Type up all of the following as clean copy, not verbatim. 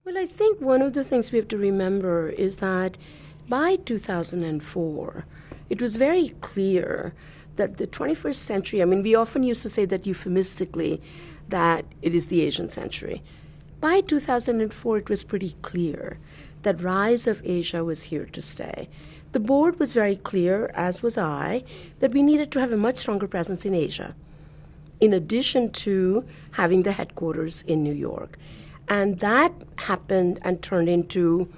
Well, I think one of the things we have to remember is that by 2004, it was very clear that the 21st century, I mean, we often used to say that euphemistically, that it is the Asian century. By 2004, it was pretty clear that rise of Asia was here to stay. The board was very clear, as was I, that we needed to have a much stronger presence in Asia, in addition to having the headquarters in New York. And that happened and turned into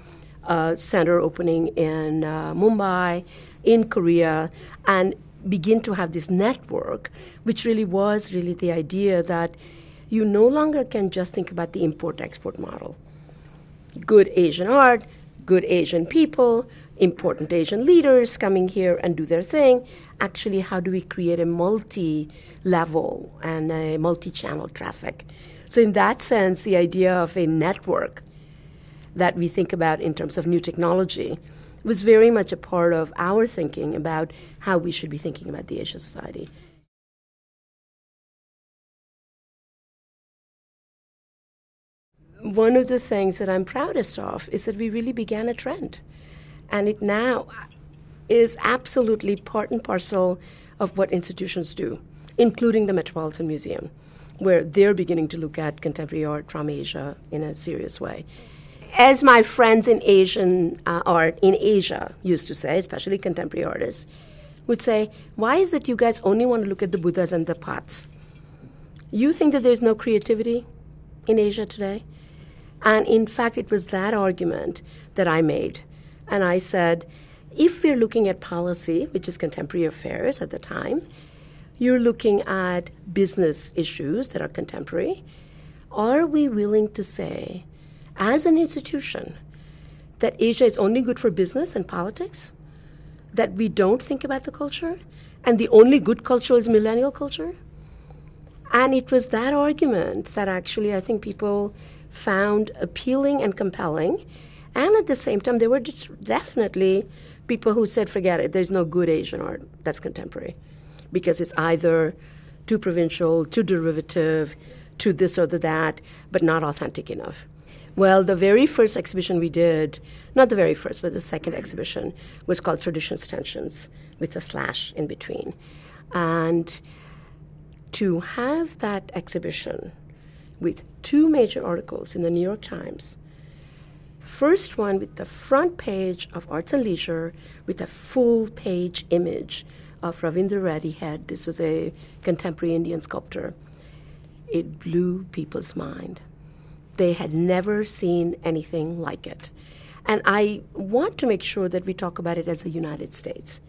a center opening in Mumbai, in Korea, and begin to have this network, which really was the idea that you no longer can just think about the import-export model. Good Asian art, good Asian people, important Asian leaders coming here and do their thing. Actually, how do we create a multi-level and a multi-channel traffic? So in that sense, the idea of a network that we think about in terms of new technology was very much a part of our thinking about how we should be thinking about the Asia Society. One of the things that I'm proudest of is that we really began a trend. And it now is absolutely part and parcel of what institutions do, including the Metropolitan Museum, where they're beginning to look at contemporary art from Asia in a serious way. As my friends in Asian art in Asia used to say, especially contemporary artists, would say, why is it you guys only want to look at the Buddhas and the pots? You think that there's no creativity in Asia today? And in fact, it was that argument that I made. And I said, if we're looking at policy, which is contemporary affairs at the time, you're looking at business issues that are contemporary. Are we willing to say, as an institution, that Asia is only good for business and politics? That we don't think about the culture? And the only good culture is millennial culture? And it was that argument that actually I think people found appealing and compelling. And at the same time, there were definitely people who said, forget it, there's no good Asian art that's contemporary, because it's either too provincial, too derivative, too this or that, but not authentic enough. Well, the very first exhibition we did, not the very first, but the second exhibition, was called Traditions Tensions, with a slash in between. And to have that exhibition with two major articles in the New York Times, first one with the front page of Arts and Leisure with a full-page image of Ravindra Reddy Head. This was a contemporary Indian sculptor. It blew people's mind. They had never seen anything like it. And I want to make sure that we talk about it as the United States.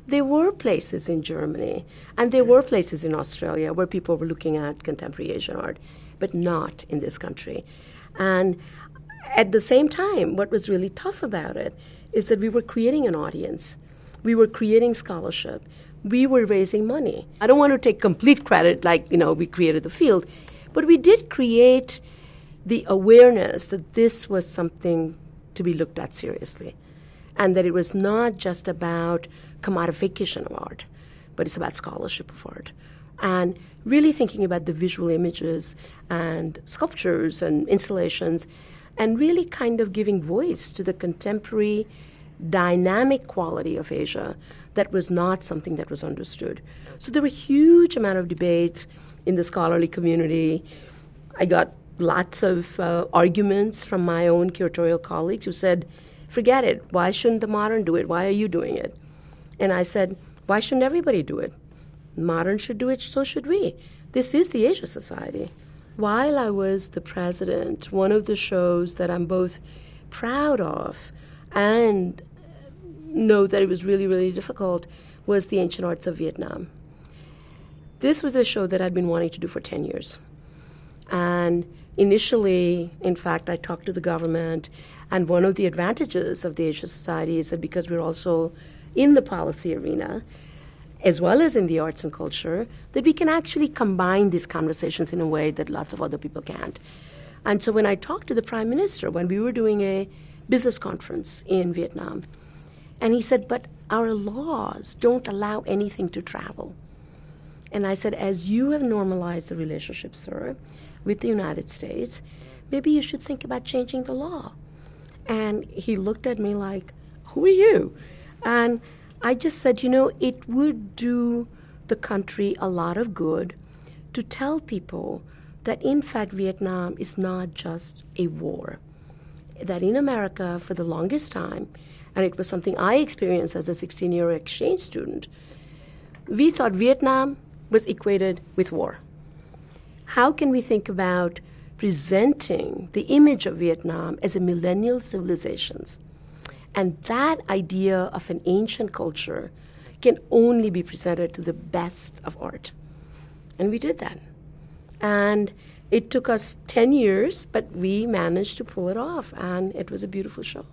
There were places in Germany, and there were places in Australia where people were looking at contemporary Asian art, but not in this country. And at the same time, what was really tough about it is that we were creating an audience. We were creating scholarship. We were raising money. I don't want to take complete credit like, we created the field, but we did create the awareness that this was something to be looked at seriously, and that it was not just about commodification of art, but it's about scholarship of art. And really thinking about the visual images and sculptures and installations, and really kind of giving voice to the contemporary dynamic quality of Asia that was not something that was understood. So there were a huge amount of debates in the scholarly community. I got lots of arguments from my own curatorial colleagues who said, forget it, why shouldn't the modern do it? Why are you doing it? And I said, why shouldn't everybody do it? Modern should do it, so should we. This is the Asia Society. While I was the president, one of the shows that I'm both proud of and know that it was really, really difficult was the Ancient Arts of Vietnam. This was a show that I'd been wanting to do for 10 years. And initially, in fact, I talked to the government, and one of the advantages of the Asia Society is that because we're also in the policy arena, as well as in the arts and culture, that we can actually combine these conversations in a way that lots of other people can't. And so when I talked to the Prime Minister, when we were doing a business conference in Vietnam, And he said, but our laws don't allow anything to travel. And I said, as you have normalized the relationship, sir, with the United States, maybe you should think about changing the law. And he looked at me like, who are you? And I just said, it would do the country a lot of good to tell people that, in fact, Vietnam is not just a war. That in America, for the longest time, and it was something I experienced as a 16-year exchange student, we thought Vietnam was equated with war. How can we think about presenting the image of Vietnam as a millennial civilization? And that idea of an ancient culture can only be presented to the best of art. And we did that. And it took us 10 years, but we managed to pull it off, and it was a beautiful show.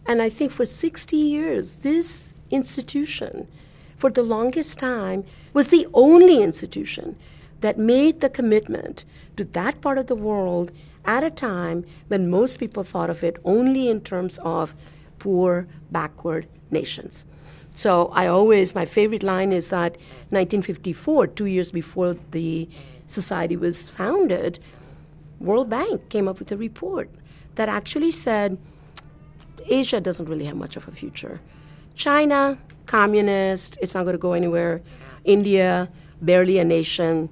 And I think for 60 years, this institution, for the longest time, was the only institution that made the commitment to that part of the world at a time when most people thought of it only in terms of poor, backward nations. So my favorite line is that 1954, 2 years before the society was founded, World Bank came up with a report that actually said, Asia doesn't really have much of a future. China, communist, it's not going to go anywhere. India, barely a nation.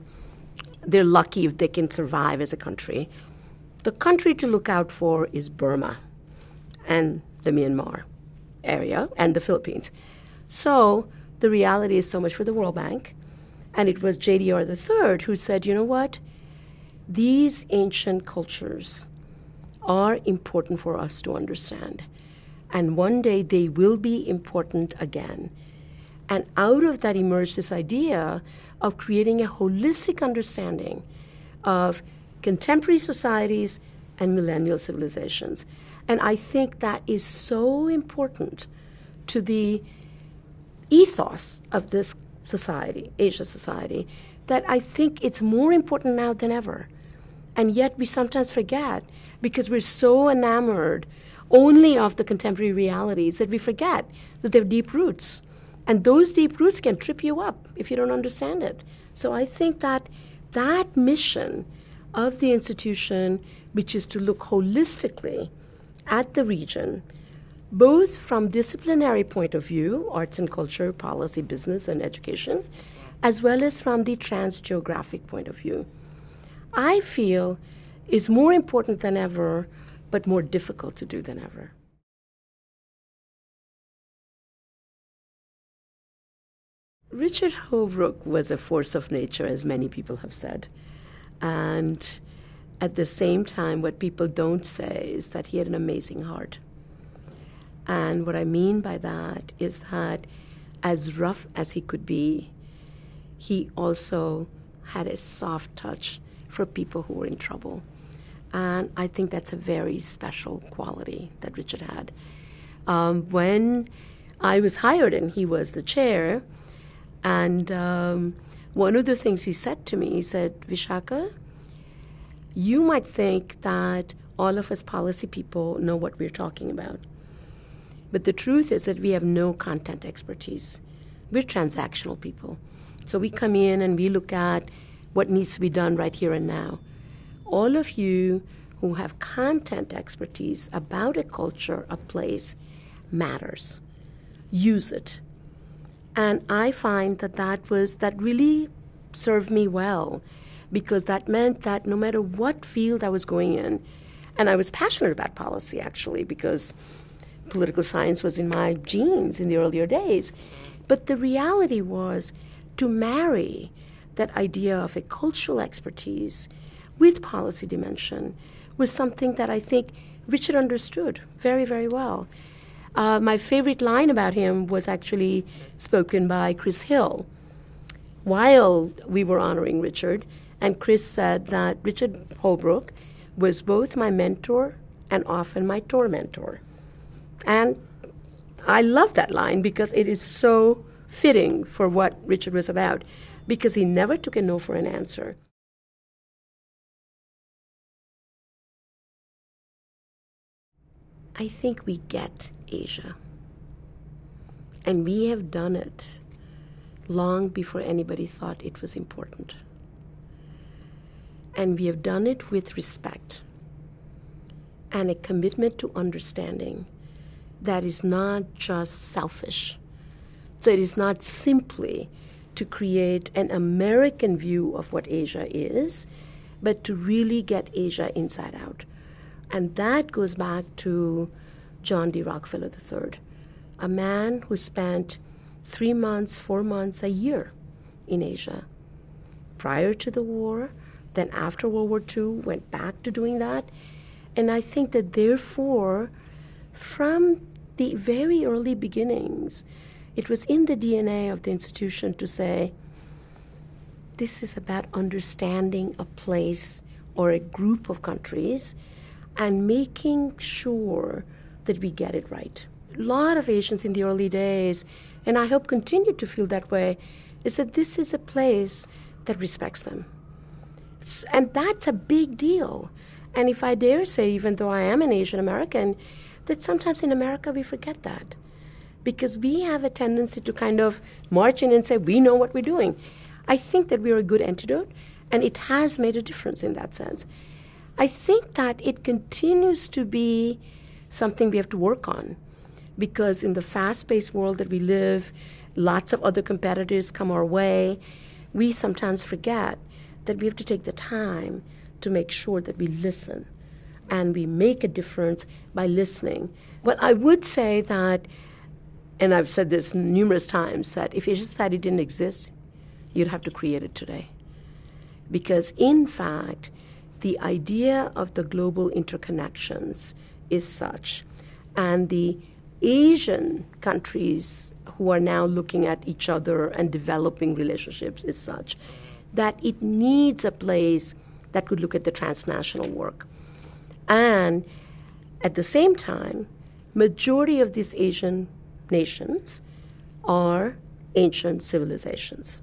They're lucky if they can survive as a country. The country to look out for is Burma and the Myanmar area and the Philippines. So the reality is so much for the World Bank. And it was JDR III who said, you know what? These ancient cultures are important for us to understand. And one day they will be important again. And out of that emerged this idea of creating a holistic understanding of contemporary societies and millennial civilizations. And I think that is so important to the ethos of this society, Asia society, that I think it's more important now than ever. And yet we sometimes forget because we're so enamored only of the contemporary realities that we forget that they have deep roots. And those deep roots can trip you up if you don't understand it. So I think that that mission of the institution, which is to look holistically at the region, both from disciplinary point of view, arts and culture, policy, business, and education, as well as from the transgeographic point of view, I feel is more important than ever, but more difficult to do than ever. Richard Holbrooke was a force of nature, as many people have said. And at the same time, what people don't say is that he had an amazing heart. And what I mean by that is that as rough as he could be, he also had a soft touch for people who were in trouble. And I think that's a very special quality that Richard had. When I was hired and he was the chair, and one of the things he said to me, he said, Vishakha, you might think that all of us policy people know what we're talking about. But the truth is that we have no content expertise. We're transactional people. So we come in and we look at what needs to be done right here and now. All of you who have content expertise about a culture, a place, matters. Use it. And I find that really served me well, because that meant that no matter what field I was going in, and I was passionate about policy actually, because political science was in my genes in the earlier days, but the reality was to marry that idea of a cultural expertise with policy dimension was something that I think Richard understood very, very well. My favorite line about him was actually spoken by Chris Hill while we were honoring Richard. And Chris said that Richard Holbrooke was both my mentor and often my tormentor. And I love that line because it is so fitting for what Richard was about, because he never took a no for an answer. I think we get Asia. And we have done it long before anybody thought it was important. And we have done it with respect and a commitment to understanding that is not just selfish. So it is not simply to create an American view of what Asia is, but to really get Asia inside out. And that goes back to John D. Rockefeller III, a man who spent 3 months, 4 months, a year in Asia prior to the war, then after World War II, went back to doing that. And I think that therefore, from the very early beginnings, it was in the DNA of the institution to say, this is about understanding a place or a group of countries and making sure that we get it right. A lot of Asians in the early days, and I hope continue to feel that way, is that this is a place that respects them. And that's a big deal. And if I dare say, even though I am an Asian American, that sometimes in America we forget that. Because we have a tendency to kind of march in and say, we know what we're doing. I think that we're a good antidote, and it has made a difference in that sense. I think that it continues to be something we have to work on, because in the fast-paced world that we live, lots of other competitors come our way. We sometimes forget that we have to take the time to make sure that we listen and we make a difference by listening. But I would say that, and I've said this numerous times, that if Asian society didn't exist, you'd have to create it today. Because in fact, the idea of the global interconnections is such, and the Asian countries who are now looking at each other and developing relationships is such that it needs a place that could look at the transnational work. And at the same time, majority of these Asian nations are ancient civilizations.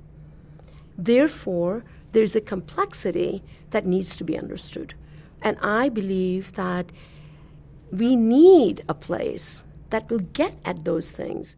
Therefore, there's a complexity that needs to be understood. And I believe that we need a place that will get at those things.